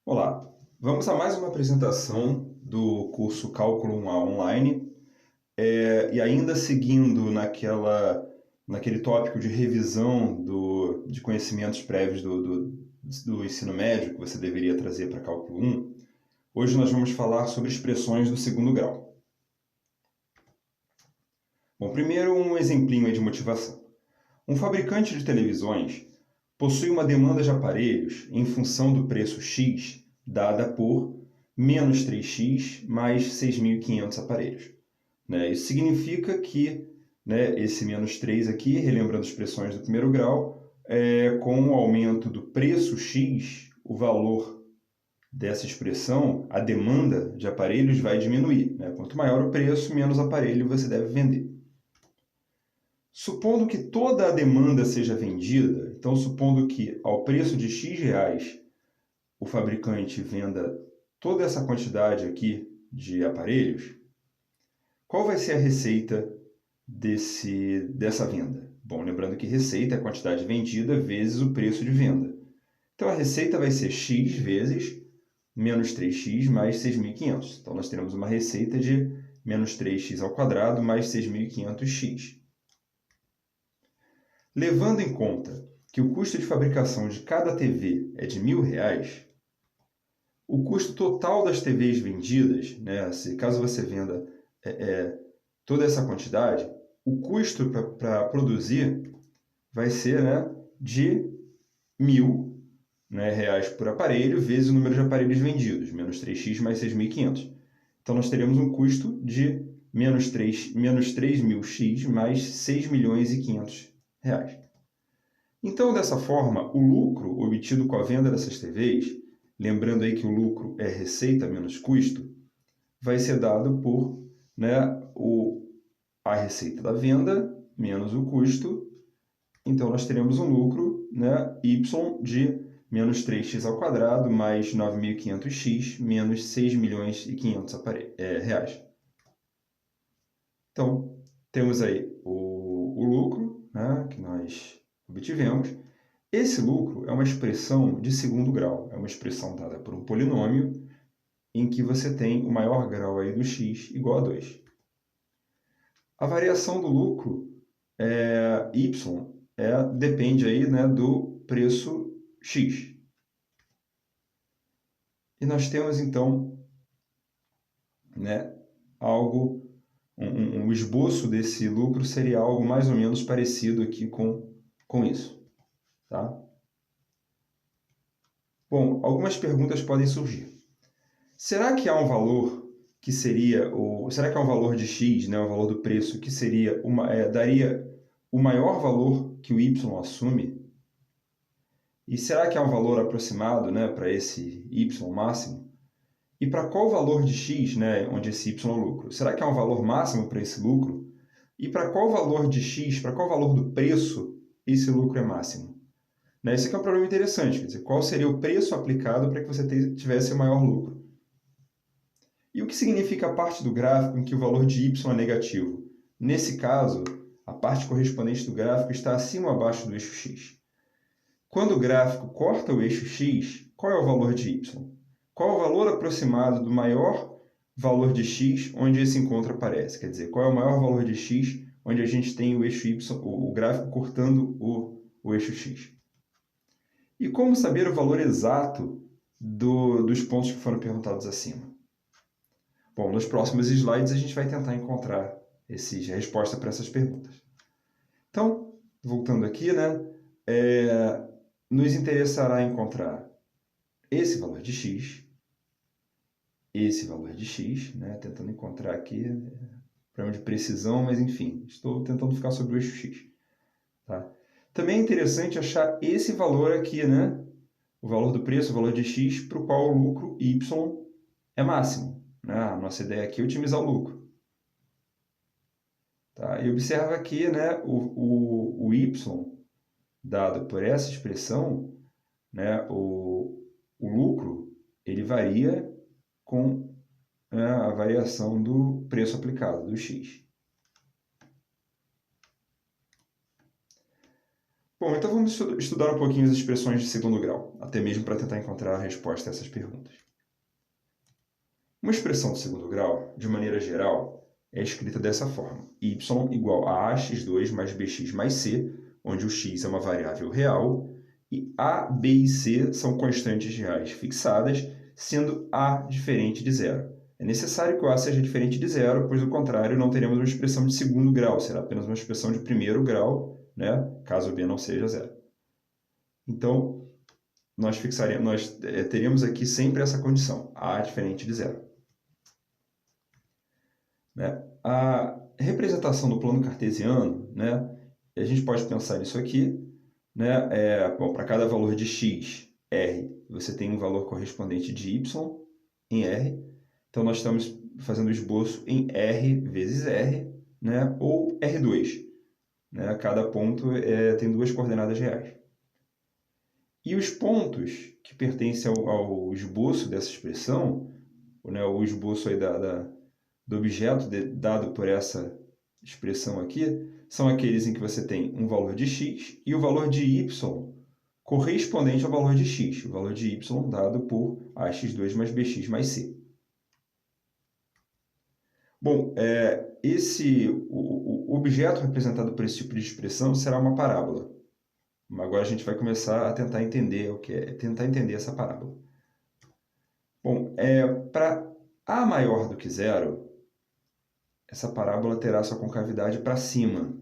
Olá, vamos a mais uma apresentação do curso Cálculo 1A Online, e ainda seguindo naquele tópico de revisão de conhecimentos prévios do ensino médio que você deveria trazer para Cálculo 1, hoje nós vamos falar sobre expressões do segundo grau. Bom, primeiro um exemplinho aí de motivação. Um fabricante de televisões possui uma demanda de aparelhos em função do preço X dada por menos 3x mais 6.500 aparelhos. Isso significa que esse menos 3 aqui, relembrando as expressões do primeiro grau, com o aumento do preço X, o valor dessa expressão, a demanda de aparelhos vai diminuir. Quanto maior o preço, menos aparelho você deve vender. Supondo que toda a demanda seja vendida, então supondo que ao preço de X reais o fabricante venda toda essa quantidade aqui de aparelhos, qual vai ser a receita dessa venda? Bom, lembrando que receita é a quantidade vendida vezes o preço de venda. Então a receita vai ser X vezes menos 3x mais 6.500. Então nós teremos uma receita de menos 3x ao quadrado mais 6.500x. Levando em conta que o custo de fabricação de cada TV é de R$1.000, o custo total das TVs vendidas, caso você venda toda essa quantidade, o custo para produzir vai ser de R$1.000 por aparelho vezes o número de aparelhos vendidos, menos 3x mais 6.500. Então nós teremos um custo de menos 3.000x mais R$6.500. Então, dessa forma, o lucro obtido com a venda dessas TVs, lembrando aí que o lucro é receita menos custo, vai ser dado por a receita da venda menos o custo. Então, nós teremos um lucro y de menos 3x ao quadrado mais 9.500x menos 6.500.000 reais. Então, temos aí o lucro que nós obtivemos. Esse lucro é uma expressão de segundo grau, é uma expressão dada por um polinômio em que você tem o maior grau aí do x igual a 2. A variação do lucro y depende aí, do preço x. E nós temos então algo, um esboço desse lucro seria algo mais ou menos parecido aqui com isso. Tá? Bom, algumas perguntas podem surgir. Será que há um valor que seria será que há um valor de x, o valor do preço, que seria daria o maior valor que o y assume? E será que há um valor aproximado para esse y máximo? E para qual valor de x, onde esse y é o lucro? Será que há um valor máximo para esse lucro? E para qual valor de x, para qual valor do preço, esse lucro é máximo? Esse aqui é um problema interessante, quer dizer, qual seria o preço aplicado para que você tivesse o maior lucro? E o que significa a parte do gráfico em que o valor de y é negativo? Nesse caso, a parte correspondente do gráfico está acima ou abaixo do eixo x. Quando o gráfico corta o eixo x, qual é o valor de y? Qual é o valor aproximado do maior valor de x onde esse encontro aparece? Quer dizer, qual é o maior valor de x onde a gente tem o eixo y, o gráfico cortando o eixo x? E como saber o valor exato dos pontos que foram perguntados acima? Bom, nos próximos slides a gente vai tentar encontrar a resposta para essas perguntas. Então, voltando aqui, nos interessará encontrar esse valor de x, esse valor de x, tentando encontrar aqui, problema de precisão, mas enfim, estou tentando ficar sobre o eixo x. Tá? Também é interessante achar esse valor aqui, o valor do preço, o valor de x, para o qual o lucro y é máximo. A nossa ideia aqui é otimizar o lucro. Tá? E observa aqui o y dado por essa expressão, o lucro ele varia com a variação do preço aplicado, do x. Bom, então vamos estudar um pouquinho as expressões de segundo grau, até mesmo para tentar encontrar a resposta a essas perguntas. Uma expressão de segundo grau, de maneira geral, é escrita dessa forma: y igual a ax2 mais bx mais c, onde o x é uma variável real, e a, b e c são constantes reais fixadas, sendo a diferente de zero. É necessário que o a seja diferente de zero, pois, do contrário, não teremos uma expressão de segundo grau, será apenas uma expressão de primeiro grau, né, caso b não seja zero. Então, nós teríamos aqui sempre essa condição, a diferente de zero. Né? A representação do plano cartesiano, né, a gente pode pensar nisso aqui, né, para cada valor de x, r, você tem um valor correspondente de y em r. Então, nós estamos fazendo o esboço em r vezes r, né, ou r2. Né? Cada ponto tem duas coordenadas reais. E os pontos que pertencem ao esboço dessa expressão, né, o esboço aí do objeto dado por essa expressão aqui, são aqueles em que você tem um valor de x e o valor de y correspondente ao valor de x, o valor de y dado por ax2 mais bx mais c. Bom, o objeto representado por esse tipo de expressão será uma parábola. Agora a gente vai começar a tentar entender essa parábola. Bom, para a maior do que zero, essa parábola terá sua concavidade para cima.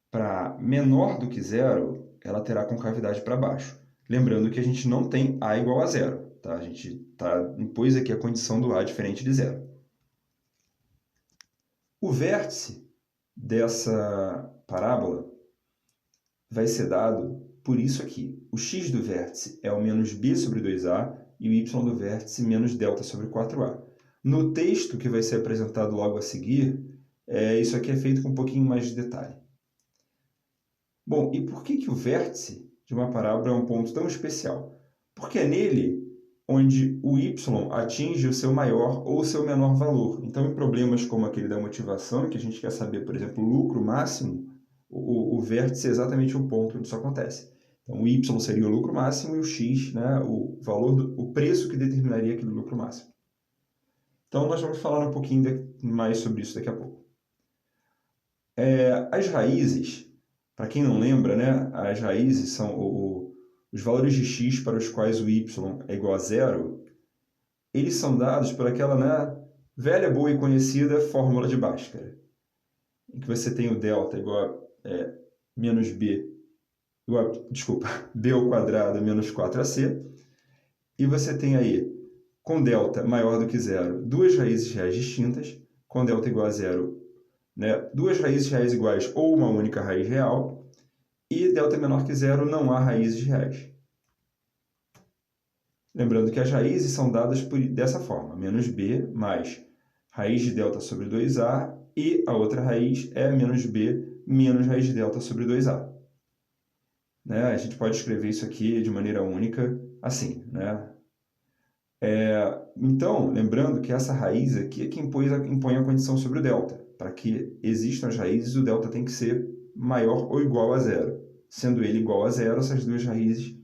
Para menor do que zero, ela terá concavidade para baixo. Lembrando que a gente não tem a igual a zero. Tá? A gente impôs aqui a condição do a diferente de zero. O vértice dessa parábola vai ser dado por isso aqui. O x do vértice é o menos b sobre 2a e o y do vértice menos delta sobre 4a. No texto que vai ser apresentado logo a seguir, isso aqui é feito com um pouquinho mais de detalhe. Bom, e por que o vértice de uma parábola é um ponto tão especial? Porque é nele onde o y atinge o seu maior ou o seu menor valor. Então, em problemas como aquele da motivação, que a gente quer saber, por exemplo, o lucro máximo, o vértice é exatamente o ponto onde isso acontece. Então, o y seria o lucro máximo e o x, né, o preço que determinaria aquele lucro máximo. Então, nós vamos falar um pouquinho mais sobre isso daqui a pouco. As raízes, para quem não lembra, né, as raízes são os valores de x para os quais o y é igual a zero, eles são dados por aquela, né, velha, boa e conhecida fórmula de Bhaskara, em que você tem o delta igual a menos b, b ao quadrado menos 4ac, e você tem aí, com delta maior do que zero, duas raízes reais distintas, com delta igual a zero, né, duas raízes reais iguais ou uma única raiz real, e delta menor que zero não há raízes reais. Lembrando que as raízes são dadas dessa forma, menos b mais raiz de delta sobre 2a, e a outra raiz é menos b menos raiz de delta sobre 2a. Né? A gente pode escrever isso aqui de maneira única, assim. Né? Então, lembrando que essa raiz aqui é que impõe a condição sobre o delta. Para que existam as raízes, o delta tem que ser maior ou igual a zero. Sendo ele igual a zero, essas duas raízes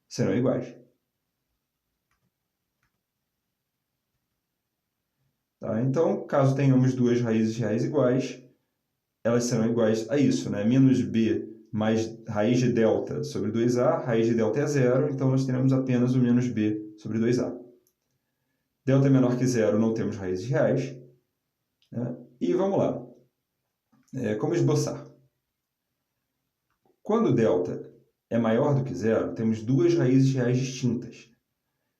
serão iguais. Tá? Então, caso tenhamos duas raízes reais iguais, elas serão iguais a isso, né? Menos b mais raiz de delta sobre 2a, raiz de delta é zero, então nós teremos apenas o menos b sobre 2a. Delta é menor que zero, não temos raízes reais. Né? E vamos lá. Como esboçar? Quando delta é maior do que zero, temos duas raízes reais distintas.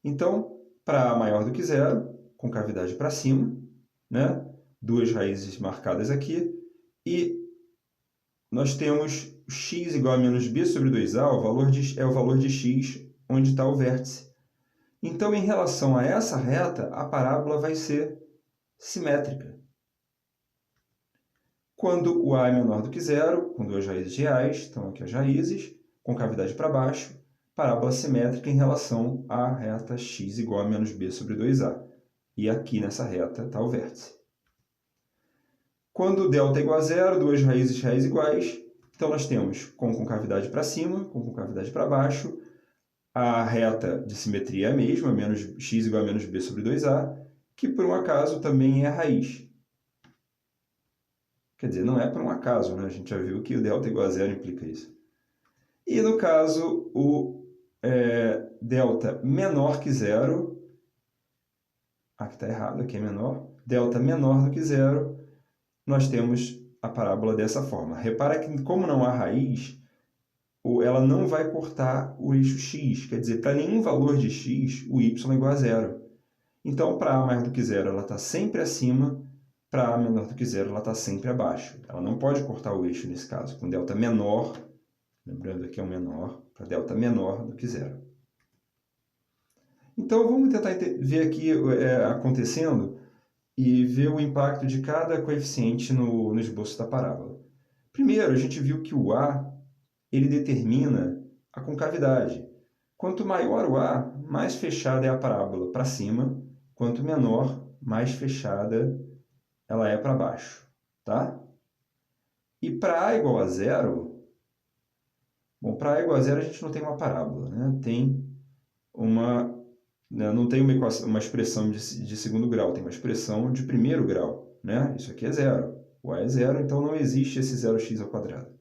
Então, para a maior do que zero, com cavidade para cima, né? Duas raízes marcadas aqui, e nós temos x igual a menos b sobre 2a, é o valor de x onde está o vértice. Então, em relação a essa reta, a parábola vai ser simétrica. Quando o a é menor do que zero, com duas raízes reais, estão aqui as raízes, com cavidade para baixo, parábola simétrica em relação à reta x igual a menos b sobre 2a. E aqui nessa reta está o vértice. Quando delta é igual a zero, duas raízes reais iguais, Então, nós temos com concavidade para cima, com concavidade para baixo, a reta de simetria é a mesma, menos x igual a menos b sobre 2a, que por um acaso também é a raiz. Quer dizer, não é por um acaso, né? A gente já viu que o delta igual a zero implica isso. E no caso, o delta menor que zero, aqui está errado, aqui é menor, delta menor do que zero, nós temos a parábola dessa forma. Repara que, como não há raiz, ela não vai cortar o eixo x, quer dizer, para nenhum valor de x, o y é igual a zero. Então, para a maior do que zero, ela está sempre acima, para a menor do que zero, ela está sempre abaixo. Ela não pode cortar o eixo nesse caso, com delta menor, lembrando aqui é um menor, para delta menor do que zero. Então, vamos tentar ver aqui acontecendo e ver o impacto de cada coeficiente no esboço da parábola. Primeiro, a gente viu que o A ele determina a concavidade. Quanto maior o A, mais fechada é a parábola para cima, quanto menor, mais fechada ela é para baixo. Tá? E para A igual a zero, bom, para A igual a zero a gente não tem uma parábola, né? Não tem uma expressão de segundo grau, tem uma expressão de primeiro grau. Né? Isso aqui é zero. O A é zero, então não existe esse 0x ao quadrado.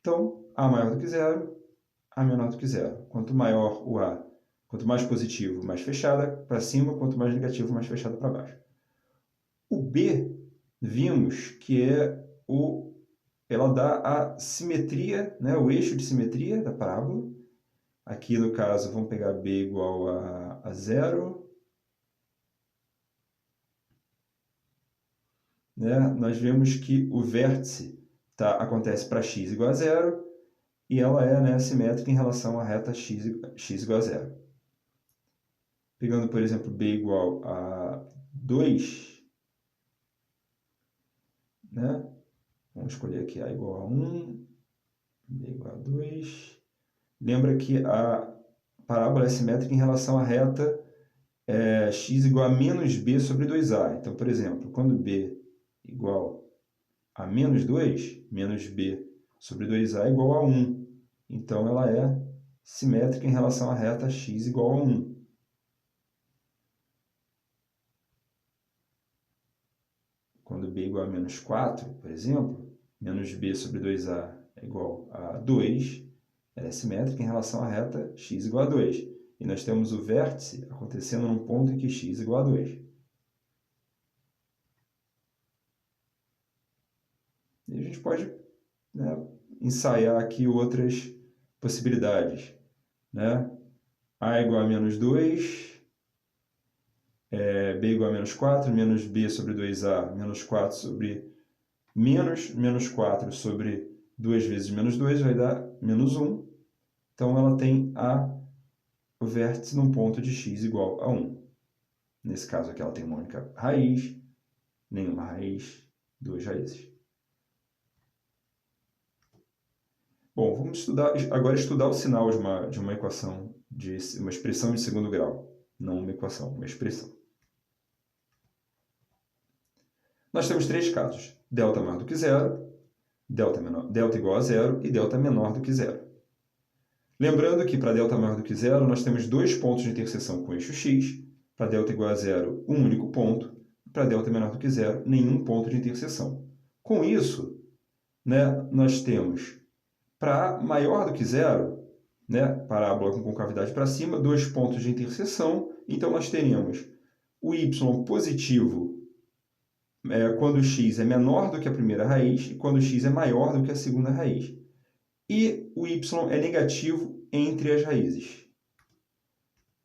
Então, A maior do que zero, A menor do que zero. Quanto maior o A, quanto mais positivo, mais fechada para cima, quanto mais negativo, mais fechada para baixo. O B, vimos que ela dá a simetria, né, o eixo de simetria da parábola. Aqui, no caso, vamos pegar B igual a zero. Né? Nós vemos que o vértice acontece para x igual a zero, e ela é, né, simétrica em relação à reta x igual a zero. Pegando, por exemplo, b igual a 2, né? Vamos escolher aqui a igual a 1, b igual a 2. Lembra que a parábola é simétrica em relação à reta x igual a menos b sobre 2a. Então, por exemplo, quando b igual a menos 2, menos b sobre 2a é igual a 1. Então, ela é simétrica em relação à reta x igual a 1. Quando b igual a menos 4, por exemplo, menos b sobre 2a é igual a 2, ela é simétrica em relação à reta x igual a 2. E nós temos o vértice acontecendo num ponto em que x igual a 2. E a gente pode, né, ensaiar aqui outras possibilidades. Né? A igual a menos 2, b igual a menos 4, menos b sobre 2a, menos 4 sobre menos 4 sobre 2 vezes menos 2 vai dar menos 1. Então, ela tem o vértice num ponto de x igual a 1. Nesse caso aqui, ela tem uma única raiz, nenhuma raiz, duas raízes. Bom, vamos agora estudar o sinal de uma equação, de uma expressão de segundo grau. Não uma equação, uma expressão. Nós temos três casos: delta maior do que zero, delta igual a zero e delta menor do que zero. Lembrando que para delta maior do que zero, nós temos dois pontos de interseção com o eixo x. Para delta igual a zero, um único ponto. Para delta menor do que zero, nenhum ponto de interseção. Com isso, né, nós temos para maior do que zero, né, parábola com concavidade para cima, dois pontos de interseção. Então, nós teremos o y positivo quando x é menor do que a primeira raiz e quando x é maior do que a segunda raiz. E o y é negativo entre as raízes.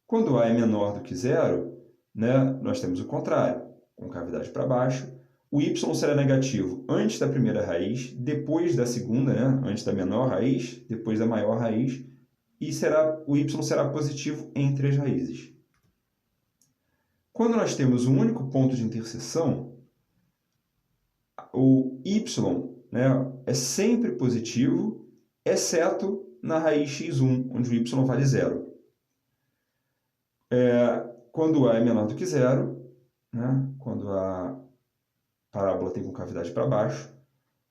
Quando a é menor do que zero, né, nós temos o contrário, concavidade para baixo. O y será negativo antes da primeira raiz, depois da segunda, né, antes da menor raiz, depois da maior raiz, e o y será positivo entre as raízes. Quando nós temos um único ponto de interseção, o y, né, é sempre positivo, exceto na raiz x1, onde o y vale zero. Quando A é menor do que zero, né, quando a parábola tem concavidade para baixo,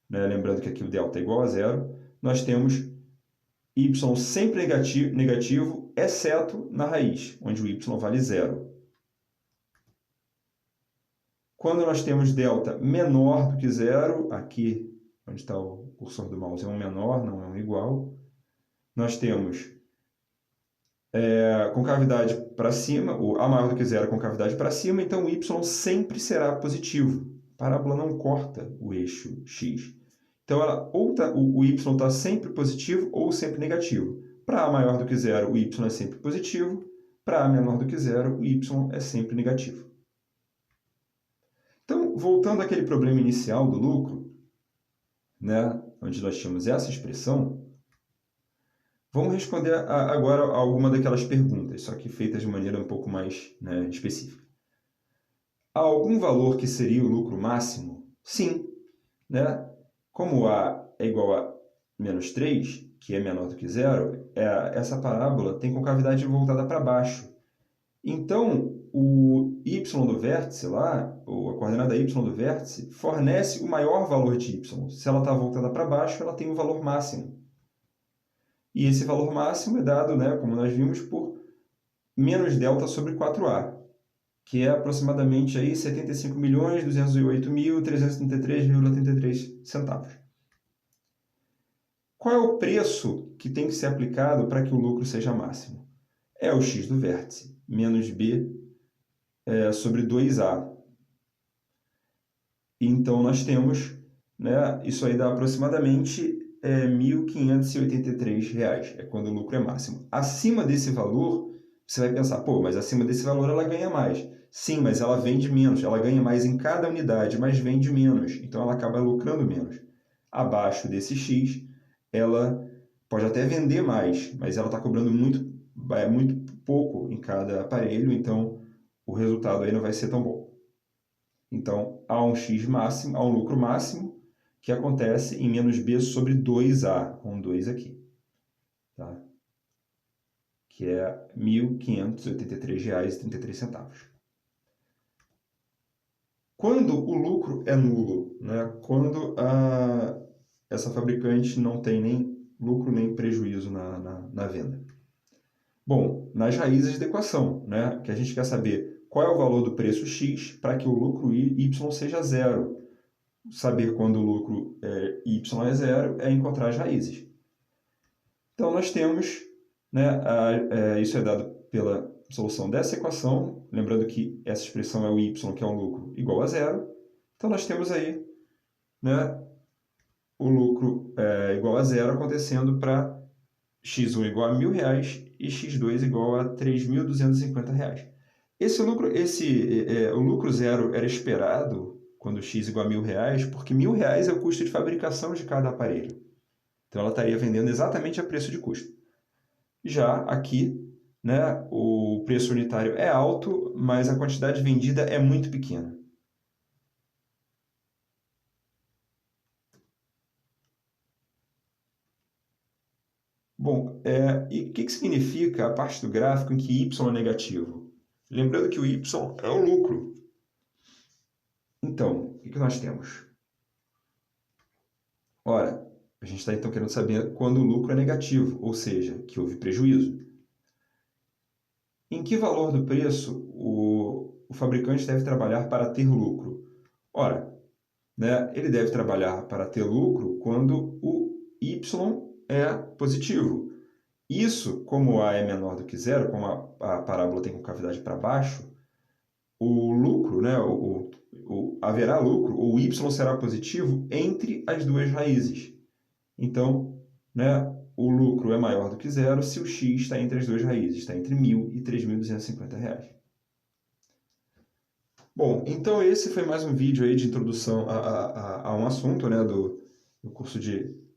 né? Lembrando que aqui o delta é igual a zero, nós temos y sempre negativo, exceto na raiz, onde o y vale zero. Quando nós temos delta menor do que zero, aqui onde está o cursor do mouse é um menor, não é um igual, nós temos concavidade para cima, ou A maior do que zero, concavidade para cima, então o y sempre será positivo. A parábola não corta o eixo x. Então, o y está sempre positivo ou sempre negativo. Para A maior do que zero, o y é sempre positivo. Para A menor do que zero, o y é sempre negativo. Então, voltando àquele problema inicial do lucro, né, onde nós tínhamos essa expressão, vamos responder agora a alguma daquelas perguntas, só que feitas de maneira um pouco mais, né, específica. Há algum valor que seria o lucro máximo? Sim. Né? Como A é igual a menos 3, que é menor do que zero, essa parábola tem concavidade voltada para baixo. Então, o y do vértice lá, ou a coordenada y do vértice, fornece o maior valor de y. Se ela está voltada para baixo, ela tem o valor máximo. E esse valor máximo é dado, né, como nós vimos, por menos delta sobre 4A, que é aproximadamente aí 75.208.333,33 centavos. Qual é o preço que tem que ser aplicado para que o lucro seja máximo? É o x do vértice, menos b sobre 2a. Então, nós temos, né, isso aí dá aproximadamente R$ 1.583, é quando o lucro é máximo. Acima desse valor, você vai pensar, pô, mas acima desse valor ela ganha mais. Sim, mas ela vende menos, ela ganha mais em cada unidade, mas vende menos, então ela acaba lucrando menos. Abaixo desse x, ela pode até vender mais, mas ela está cobrando muito pouco em cada aparelho, então o resultado aí não vai ser tão bom. Então, há um x máximo, há um lucro máximo, que acontece em menos b sobre 2a, com 2 aqui, tá? Que é R$ 1.583,33. Quando o lucro é nulo, né? Quando essa fabricante não tem nem lucro nem prejuízo na venda. Bom, nas raízes da equação, né? Que a gente quer saber qual é o valor do preço x para que o lucro y seja zero. Saber quando o lucro y é zero é encontrar as raízes. Então, nós temos, né, isso é dado pela solução dessa equação, lembrando que essa expressão é o y, que é um lucro, igual a zero. Então, nós temos aí, né, o lucro igual a zero acontecendo para x1 igual a R$1.000 e x2 igual a R$3.250. O lucro zero era esperado quando x igual a R$1.000, porque R$1.000 é o custo de fabricação de cada aparelho. Então, ela estaria vendendo exatamente a preço de custo. Já aqui, né, o preço unitário é alto, mas a quantidade vendida é muito pequena. Bom, e o que significa a parte do gráfico em que y é negativo? Lembrando que o y é o lucro. Então, o que nós temos? Ora, a gente está então querendo saber quando o lucro é negativo, ou seja, que houve prejuízo. Em que valor do preço o fabricante deve trabalhar para ter lucro? Ora, né, ele deve trabalhar para ter lucro quando o y é positivo. Isso, como A é menor do que zero, como a parábola tem concavidade para baixo, o lucro, né, haverá lucro, o y será positivo entre as duas raízes. Então, né, o lucro é maior do que zero se o x está entre as duas raízes, está entre R$1.000 e R$3.250. Bom, então esse foi mais um vídeo aí de introdução a um assunto, né, do curso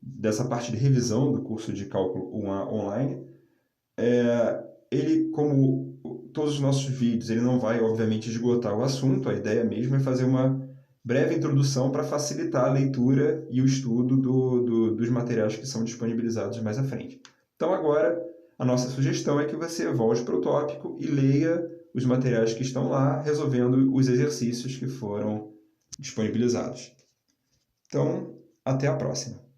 dessa parte de revisão do curso de cálculo 1A online. Ele, como todos os nossos vídeos, ele não vai, obviamente, esgotar o assunto, a ideia mesmo é fazer uma breve introdução para facilitar a leitura e o estudo dos materiais que são disponibilizados mais à frente. Então, agora, a nossa sugestão é que você volte para o tópico e leia os materiais que estão lá, resolvendo os exercícios que foram disponibilizados. Então, Até a próxima!